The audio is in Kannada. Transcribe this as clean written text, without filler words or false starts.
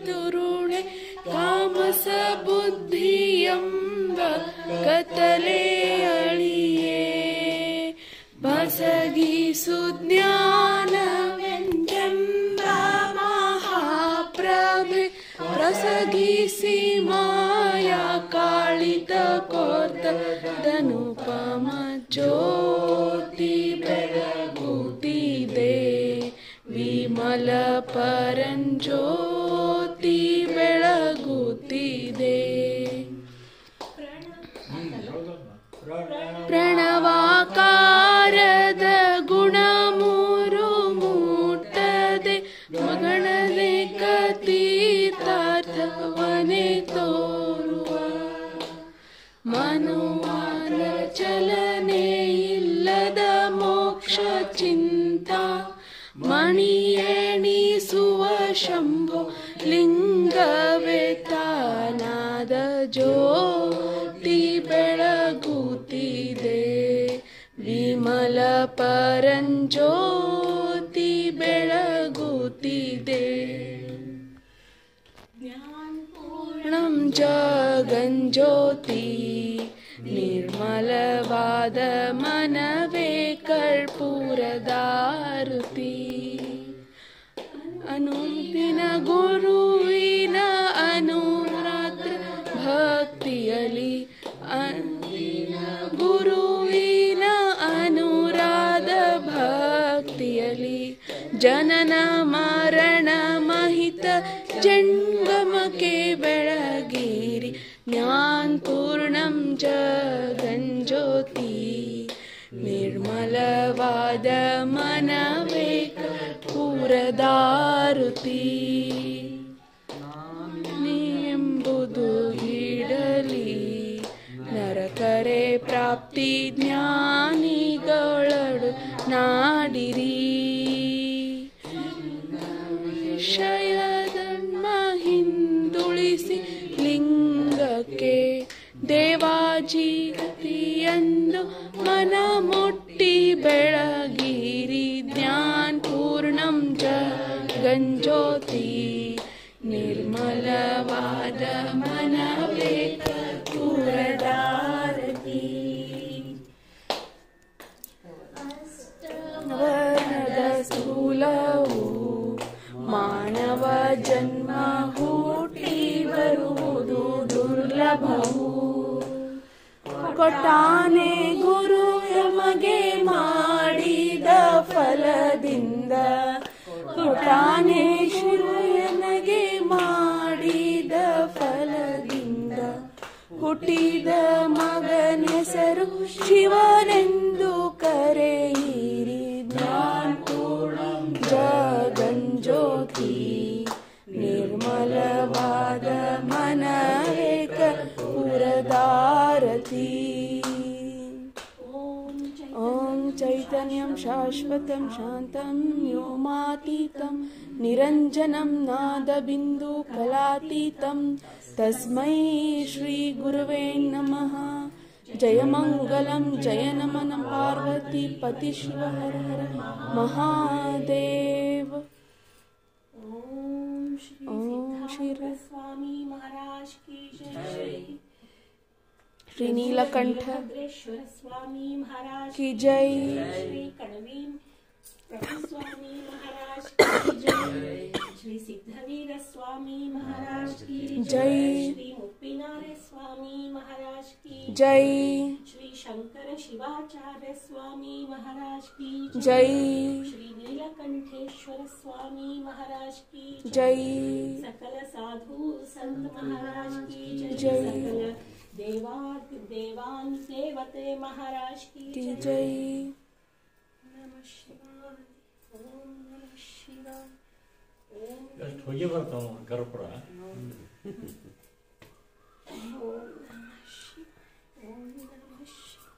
ತುರುಣೆ ಕಾಮಸ ಬುದ್ಧಿಯಂಬ ಕತ್ತಲೆ ಅಳಿಯೇ ಬಸಗಿಸು ಜ್ಞಾನವೆಂದೆಂಬ ಮಹಾಪ್ರಭೆ ಪ್ರಸಗಿಸಿ ಮಾಯಾ ಕಾಳಿತ ಕೋರ್ತದನುಪಮ ಜ್ಯೋತಿ ಬೆಳಗುತ್ತಿದೆ ವಿಮಲ ಪರಂಜ್ಯೋತಿ ಬೆಳಗುತ್ತಿದೆ ಪ್ರಣವಾಕಾರದ ಗುಣ ಮೂರು ಮುಟ್ಟದೆ ಮಗಣದೆ ಕತೀತಾರ್ಥವನೆ ತೋರುವ ಮನುವಾದ ಚಲನೆ ಇಲ್ಲದ ಮೋಕ್ಷ ಚಿಂತಾ ಮಣಿಯೆಣಿಸುವ ಶಂಭೋ ಲಿಂಗವೇ ತಾನಾದ ಜ್ಯೋತಿ ಬೆಳಗುತ್ತಿದೆ ವಿಮಲ ಪರಂಜ್ಯೋತಿ ಬೆಳಗುತ್ತಿದೆ ಜ್ಞಾನಪೂರ್ಣಂ ಜಗಜ್ಯೋತಿ ನಿರ್ಮಲವಾದ ಮನವೇ ಕರ್ಪೂರದಾರುತಿ ಅನುದಿನ ಗುರುವಿನ ಅನುರಾತ್ರ ಭಕ್ತಿಯಲಿ ಗುರುವಿನ ಅನುರಾಧ ಭಕ್ತಿಯಲಿ ಜನನ ಮರಣ ಮಹಿತ ಜಂಗಮಕ್ಕೆ ಬೆಳಗಿರಿ ಜ್ಞಾನಪೂರ್ಣಂ ಜಗಜ್ಯೋತಿ ನಿರ್ಮಲವಾದ ಮನವೇ ಕರ್ಪೂರದಾರುತಿ ಎಂಬುದು ಇಡಲಿ ನರಕರೆ ಪ್ರಾಪ್ತಿ ಜ್ಞಾನಿಗಳಡು ನಾಡಿರಿ ಶಯಧರ್ಮ ಹಿಂದುಳಿಸಿ ಲಿಂಗಕ್ಕೆ ದೇವಾಜಿಗತಿಯಂದು ಮನ ಮುಟ್ಟಿ ಬೆಳಗಿರಿ ಜ್ಞಾನಪೂರ್ಣಂ ಜಗಜ್ಯೋತಿ ನಿರ್ಮಲವಾದ ಮನವೇ ಕರ್ಪೂರದಾರತಿ ವರ್ಣದ ಸ್ಥೂಲವು ಮಾನವ ಜನ್ಮ ಹುಟ್ಟಿ ಬರುವುದು ದುರ್ಲಭವು ಕೊಟ್ಟಾನೆ ಗುರು ಎಮಗೆ ಮಾಡಿದ ಫಲದಿಂದ ಕೊಟ್ಟಾನೆ ಶಿವ ಎನಗೆ ಮಾಡಿದ ಫಲದಿಂದ ಹುಟ್ಟಿದ ಮಗನ ಹೆಸರು ಶಿವನೆಂದು ಕರೆಯಿರಿ ಜ್ಞಾನಪೂರ್ಣಂ ಜಗಜ್ಯೋತಿ ನಿರ್ಮಲವಾದ ಮನವೇ ಕರ್ಪೂರದಾರತಿ ಓಂ ಚೈತನ್ಯಂ ಶಾಶ್ವತಂ ಶಾಂತಂ ವ್ಯೋಮಾತೀತಂ ನಿರಂಜನಂ ನಾದಬಿಂದು ಕಲಾತೀತಂ ತಸ್ಮೈ ಶ್ರೀ ಗುರುವೇ ನಮಃ ಜಯ ಮಂಗಲಂ ಜಯ ನಮನಂ ಪಾರ್ವತಿ ಪತಿ ಶಿವ ಹರ ಹರ ಮಹಾದೇವ ಓಂ ಶ್ರೀ स्वामी महाराज की जय श्री नीलकंठ स्वामी महाराज की जय श्री कणवीर स्वामी महाराज की जय श्री सिद्धवीर स्वामी महाराज की जय श्री मुप्पिनारे स्वामी महाराज की जय श्री शंकर शिवाचार्य स्वामी महाराज की जय श्री नीलकंठेश्वर स्वामी महाराज की जय सकल साधु संत महाराज की जय सकल देवान देवते महाराज की जय नमः शिवाय ओम नमः शिवाय ओम ಎಷ್ಟು ಹೊಗೆ ಬರ್ತಾವ ಗರ್ಭರ नमः शिवाय ओम नमः शिवाय